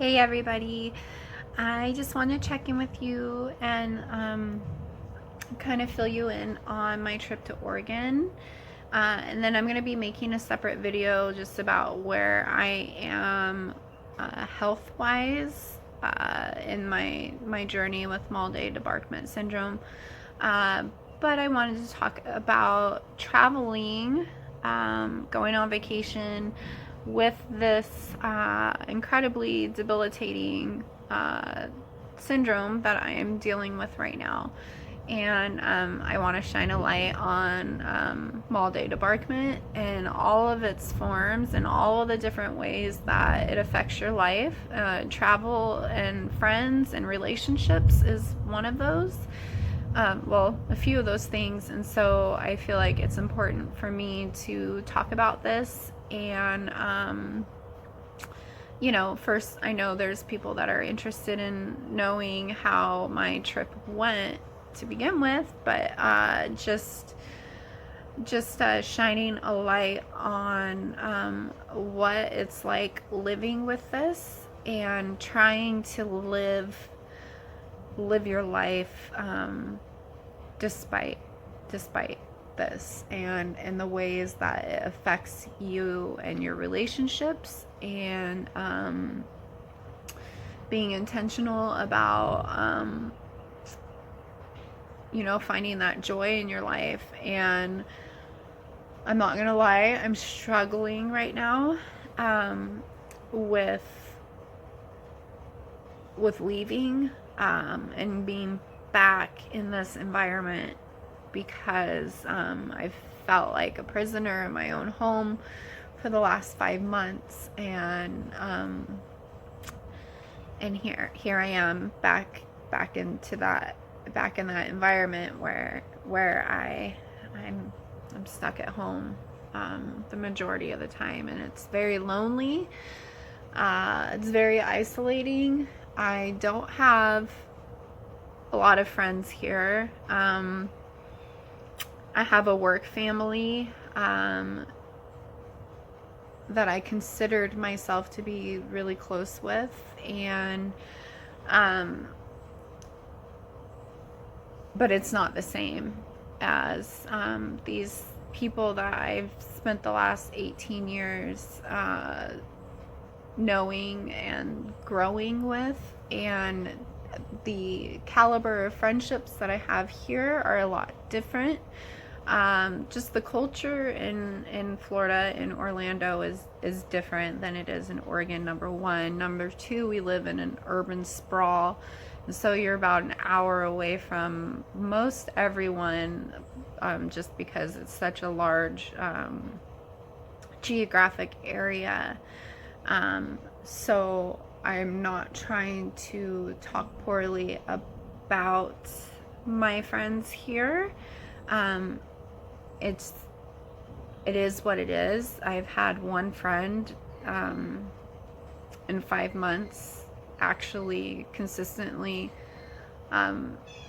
Hey everybody, I just want to check in with you and kind of fill you in on my trip to Oregon. And then I'm going to be making a separate video just about where I am health-wise in my journey with Mal-Day Debarkment Syndrome. But I wanted to talk about traveling, going on vacation with this incredibly debilitating syndrome that I am dealing with right now. And I want to shine a light on Mal-Day Debarkment and all of its forms and all of the different ways that it affects your life. Travel and friends and relationships is one of those. Well, a few of those things, and so I feel like it's important for me to talk about this. And first, I know there's people that are interested in knowing how my trip went to begin with, but just shining a light on what it's like living with this and trying to live your life despite this, and the ways that it affects you and your relationships, and being intentional about finding that joy in your life. And I'm not gonna lie, I'm struggling right now with leaving and being back in this environment, because I've felt like a prisoner in my own home for the last 5 months, and here I am back in that environment where I'm stuck at home the majority of the time, and it's very lonely. It's very isolating. I don't have a lot of friends here. I have a work family that I considered myself to be really close with, and but it's not the same as these people that I've spent the last 18 years knowing and growing with. And the caliber of friendships that I have here are a lot different. Just the culture in Florida, in Orlando, is different than it is in Oregon, number one. Number two, we live in an urban sprawl, and so you're about an hour away from most everyone, just because it's such a large geographic area. So I'm not trying to talk poorly about my friends here. It is what it is. I've had one friend in 5 months actually consistently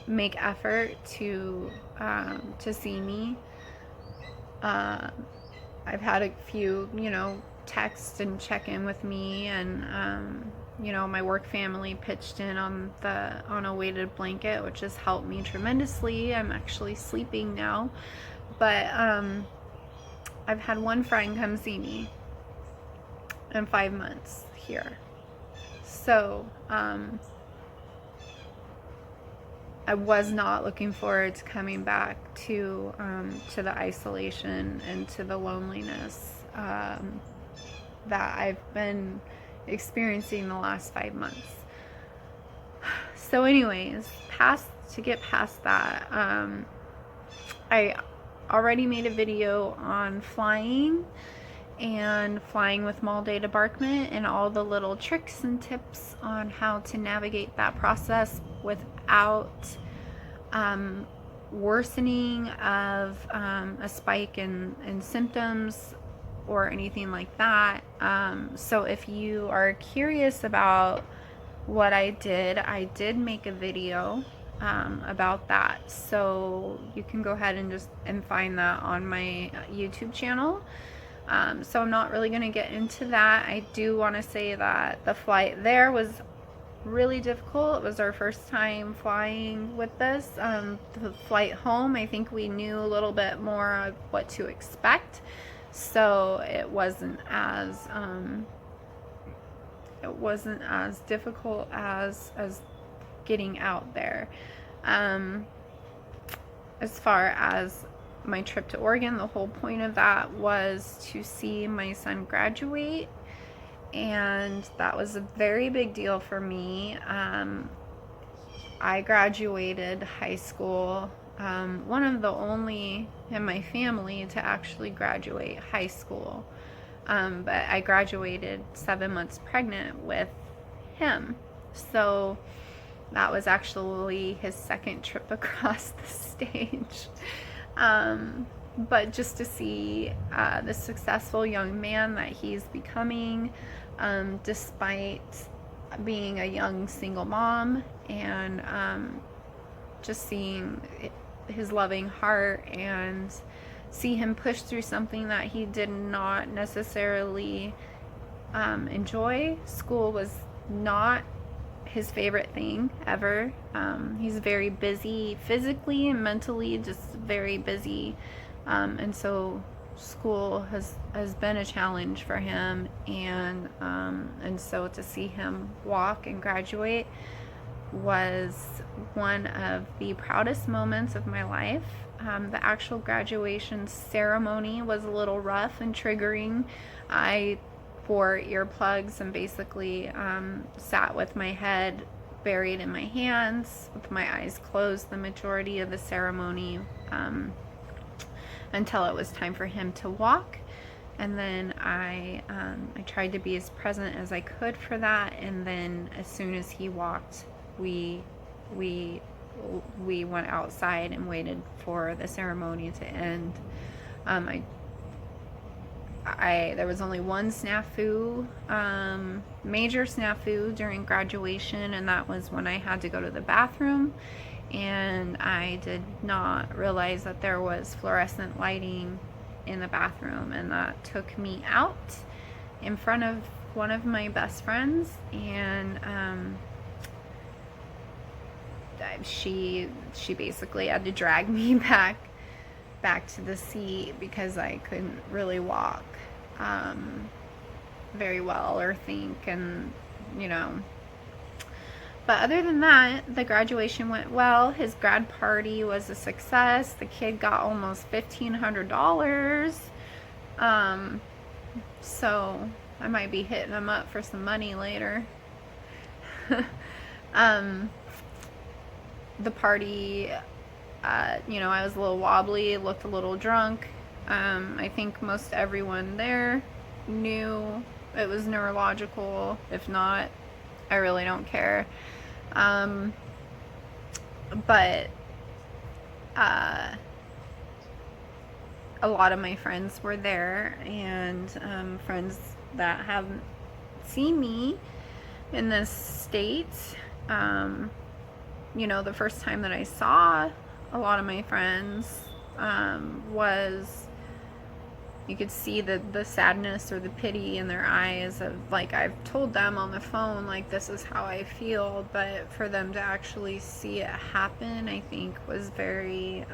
make effort to see me. I've had a few, text and check in with me, and my work family pitched in on a weighted blanket, which has helped me tremendously. I'm actually sleeping now, but I've had one friend come see me in 5 months here. So I was not looking forward to coming back to the isolation and to the loneliness that I've been experiencing the last 5 months. So anyways, to get past that, I already made a video on flying with Mal-Day Debarkment, and all the little tricks and tips on how to navigate that process without worsening of a spike in symptoms or anything like that. So if you are curious about what I did make a video about that, so you can go ahead and find that on my YouTube channel. So I'm not really going to get into that. I do want to say that the flight there was really difficult. It was our first time flying with this. The flight home, I think we knew a little bit more of what to expect, so it wasn't as difficult as getting out there. As far as my trip to Oregon, the whole point of that was to see my son graduate, and that was a very big deal for me. I graduated high school, one of the only in my family to actually graduate high school, but I graduated 7 months pregnant with him, so that was actually his second trip across the stage. But just to see the successful young man that he's becoming, despite being a young single mom, and just seeing his loving heart, and see him push through something that he did not necessarily enjoy. School was not his favorite thing ever. He's very busy physically and mentally, just very busy, and so school has been a challenge for him, and so to see him walk and graduate was one of the proudest moments of my life. The actual graduation ceremony was a little rough and triggering. I wore earplugs and basically sat with my head buried in my hands with my eyes closed the majority of the ceremony, until it was time for him to walk. And then I tried to be as present as I could for that, and then as soon as he walked, we went outside and waited for the ceremony to end. There was only one snafu, major snafu during graduation, and that was when I had to go to the bathroom, and I did not realize that there was fluorescent lighting in the bathroom, and that took me out in front of one of my best friends, and she basically had to drag me back to the seat because I couldn't really walk very well or think, and but other than that, the graduation went well. His grad party was a success. The kid got almost $1,500, so I might be hitting him up for some money later. The party, I was a little wobbly, looked a little drunk. I think most everyone there knew it was neurological. If not, I really don't care. But a lot of my friends were there, and friends that haven't seen me in this state. The first time that I saw a lot of my friends was, you could see the sadness or the pity in their eyes of, like, I've told them on the phone, like, this is how I feel, but for them to actually see it happen, I think was very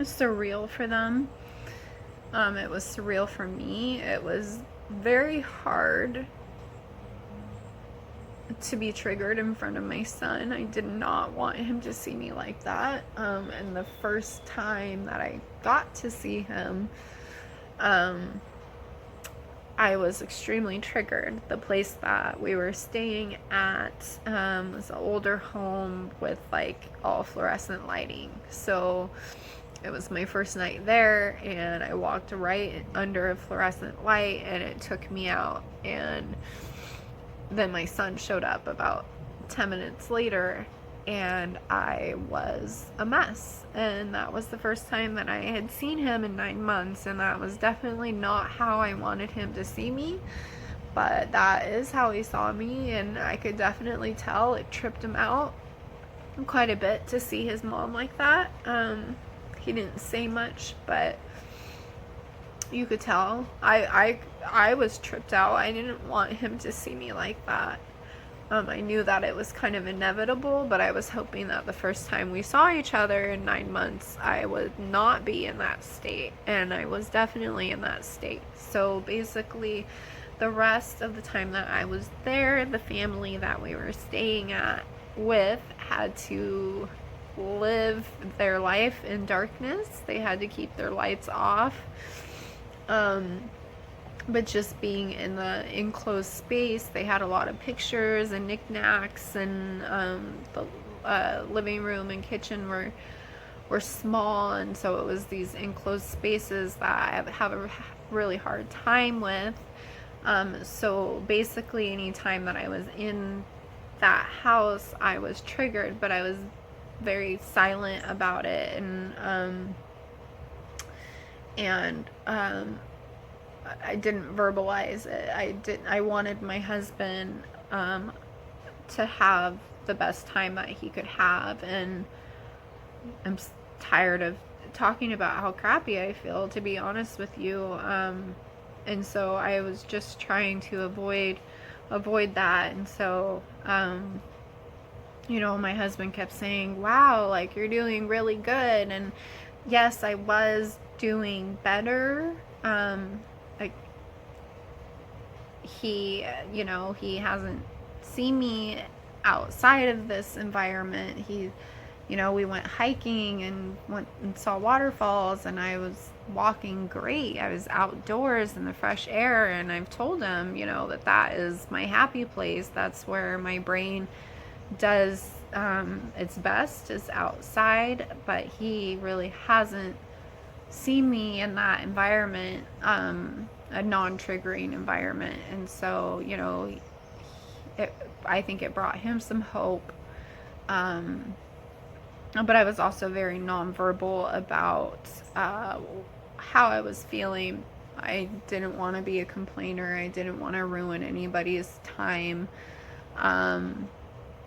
surreal for them. It was surreal for me. It was very hard to be triggered in front of my son. I did not want him to see me like that. And the first time that I got to see him, I was extremely triggered. The place that we were staying at was an older home with like all fluorescent lighting. So it was my first night there, and I walked right under a fluorescent light, and it took me out. And then my son showed up about 10 minutes later, and I was a mess. And that was the first time that I had seen him in 9 months, and that was definitely not how I wanted him to see me, but that is how he saw me, and I could definitely tell it tripped him out quite a bit to see his mom like that. He didn't say much, but You could tell. I was tripped out. I didn't want him to see me like that. I knew that it was kind of inevitable, but I was hoping that the first time we saw each other in 9 months, I would not be in that state. And I was definitely in that state. So basically, the rest of the time that I was there, the family that we were staying at with had to live their life in darkness. They had to keep their lights off. But just being in the enclosed space, they had a lot of pictures and knickknacks, and the living room and kitchen were small, and so it was these enclosed spaces that I have a really hard time with. So basically, any time that I was in that house, I was triggered, but I was very silent about it, and I didn't verbalize it. I wanted my husband to have the best time that he could have, and I'm tired of talking about how crappy I feel, to be honest with you. And so I was just trying to avoid that. And so you know, my husband kept saying, wow, like, you're doing really good. And yes, I was doing better. Like, he, you know, he hasn't seen me outside of this environment. He, you know, we went hiking and went and saw waterfalls, and I was walking great. I was outdoors in the fresh air, and I've told him, you know, that is my happy place. That's where my brain does its best, is outside. But he really hasn't seen me in that environment, a non-triggering environment. And so, you know, I think it brought him some hope. But I was also very nonverbal about how I was feeling. I didn't want to be a complainer. I didn't want to ruin anybody's time.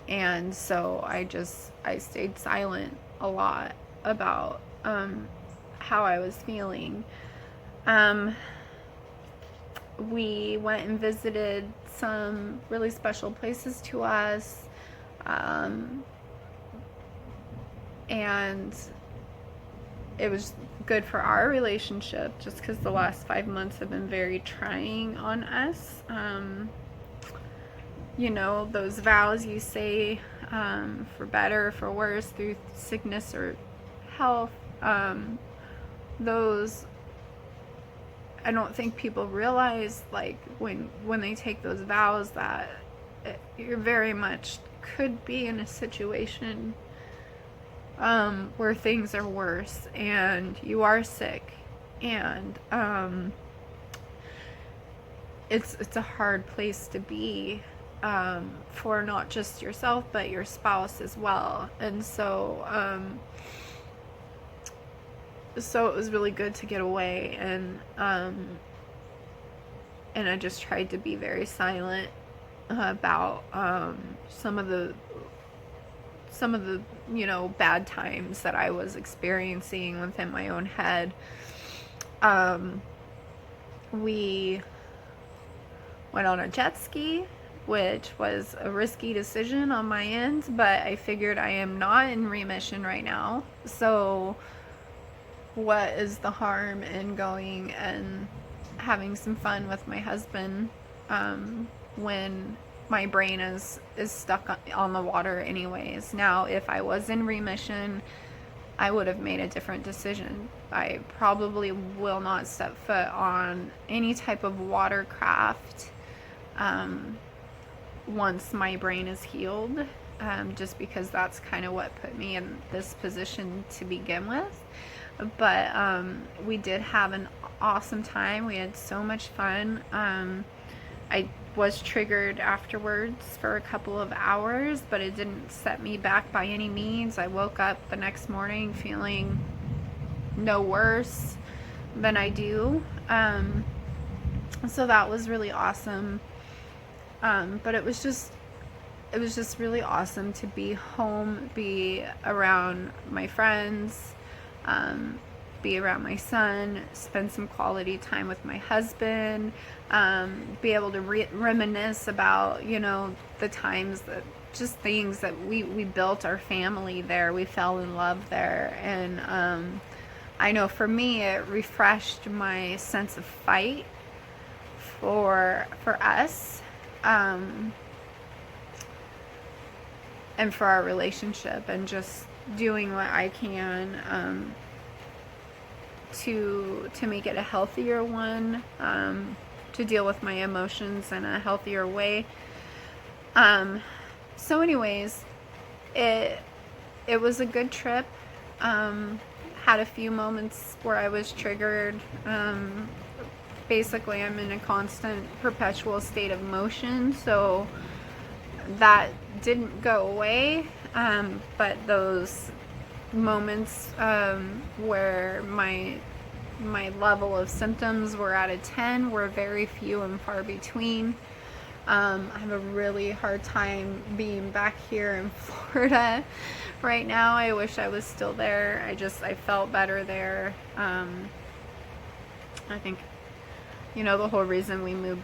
And so I stayed silent a lot about how I was feeling. We went and visited some really special places to us. And it was good for our relationship, just because the last 5 months have been very trying on us. You know, those vows you say, for better or for worse, through sickness or health, those, I don't think people realize, like, when they take those vows, that you're very much could be in a situation where things are worse and you are sick, and it's a hard place to be, for not just yourself but your spouse as well. And so so it was really good to get away, and I just tried to be very silent about some of the you know, bad times that I was experiencing within my own head. We went on a jet ski, which was a risky decision on my end, but I figured I am not in remission right now, so what is the harm in going and having some fun with my husband when my brain is stuck on the water anyways. Now, if I was in remission, I would have made a different decision. I probably will not step foot on any type of watercraft once my brain is healed, just because that's kind of what put me in this position to begin with. But we did have an awesome time. We had so much fun. I was triggered afterwards for a couple of hours, but it didn't set me back by any means. I woke up the next morning feeling no worse than I do. So that was really awesome. But it was just really awesome to be home, be around my friends, be around my son, spend some quality time with my husband, be able to reminisce about, you know, the times that, just things that we built our family there. We fell in love there. And I know for me, it refreshed my sense of fight for us, and for our relationship, and just doing what I can to make it a healthier one, to deal with my emotions in a healthier way. So anyways, it was a good trip. Had a few moments where I was triggered. Basically, I'm in a constant, perpetual state of motion, so that didn't go away. But those moments where my level of symptoms were at a 10 were very few and far between. I have a really hard time being back here in Florida right now. I wish I was still there. I felt better there. I think, you know, the whole reason we moved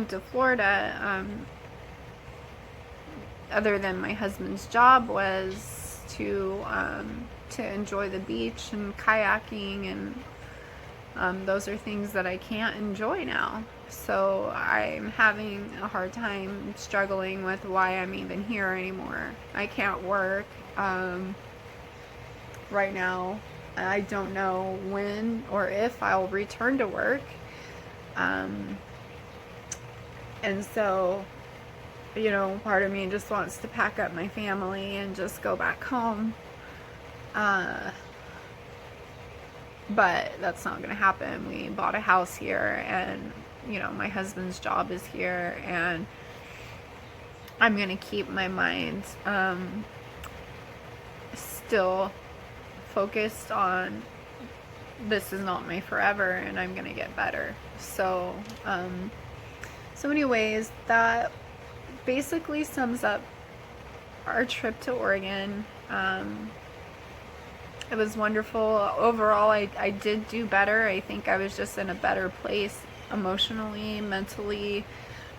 to Florida, other than my husband's job, was to enjoy the beach and kayaking, and those are things that I can't enjoy now. So I'm having a hard time struggling with why I'm even here anymore. I can't work right now. I don't know when or if I'll return to work. And so, you know, part of me just wants to pack up my family and just go back home. But that's not going to happen. We bought a house here, and, you know, my husband's job is here, and I'm going to keep my mind still focused on this is not my forever, and I'm going to get better. So, anyways, that basically sums up our trip to Oregon. It was wonderful. Overall, I did do better. I think I was just in a better place emotionally, mentally,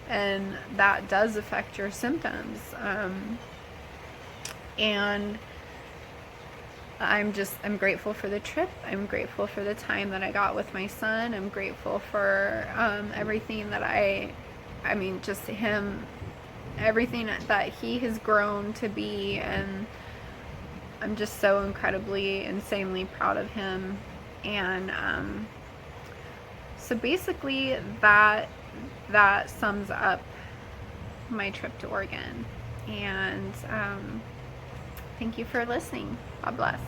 and that does affect your symptoms. And I'm grateful for the trip. I'm grateful for the time that I got with my son. I'm grateful for everything that just him, everything that he has grown to be, and I'm just so incredibly, insanely proud of him. And so basically that sums up my trip to Oregon. And thank you for listening. God bless.